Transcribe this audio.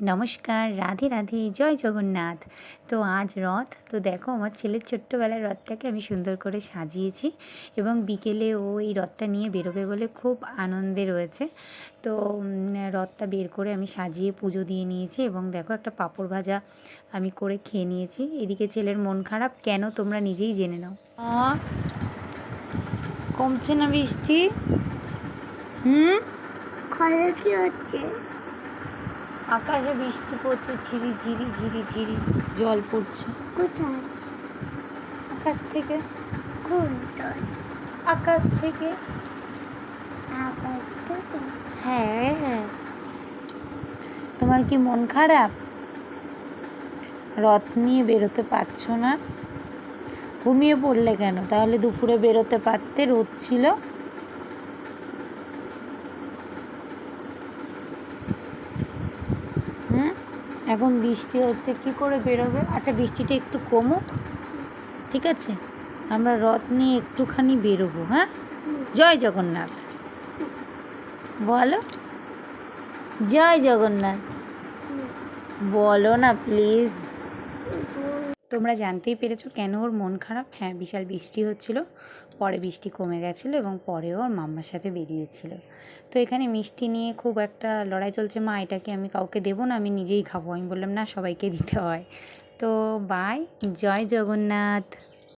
নমস্কার, রাধে রাধে, জয় জগন্নাথ। তো আজ রথ, তো দেখো আমার ছেলের ছোট্টবেলার রথটাকে আমি সুন্দর করে সাজিয়েছি এবং বিকেলে ও এই রথটা নিয়ে বেরোবে বলে খুব আনন্দে রয়েছে। তো রথটা বের করে আমি সাজিয়ে পুজো দিয়ে নিয়েছি এবং দেখো একটা পাঁপড় ভাজা আমি করে খেয়ে নিয়েছি। এদিকে ছেলের মন খারাপ কেন তোমরা নিজেই জেনে নাও। কমছে না বৃষ্টি? খরা কি হচ্ছে? আকাশে বৃষ্টি পড়ছে, ঝিরি ঝিরি ঝিরি ঝিরি জল পড়ছে। কোথায়? আকাশ থেকে। কোনটায়? আকাশ থেকে। আকাশ থেকে? হ্যাঁ হ্যাঁ। তোমার কি মন খারাপ? রথ নিয়ে বেরোতে পারছো না? ঘুমিয়ে পড়লে কেন? তাহলে দুপুরে বেরোতে পারতে, রোদ ছিল। এখন বৃষ্টি হচ্ছে, কি করে বেরোবে? আচ্ছা বৃষ্টিটা একটু কমুক, ঠিক আছে, আমরা রথ নিয়ে একটুখানি বেরোবো। হ্যাঁ, জয় জগন্নাথ বলো। জয় জগন্নাথ বলো না প্লিজ। তোমরা জানতেই পেরেছো কেন ওর মন খারাপ। হ্যাঁ, বিশাল বৃষ্টি হচ্ছিল, পরে বৃষ্টি কমে গেছিলো এবং পরে ওর মাম্মার সাথে বেরিয়েছিল। তো এখানে মিষ্টি নিয়ে খুব একটা লড়াই চলছে। মা এটাকে আমি কাউকে দেবো না, আমি নিজেই খাবো। আমি বললাম না, সবাইকে দিতে হয়। তো বাই, জয় জগন্নাথ।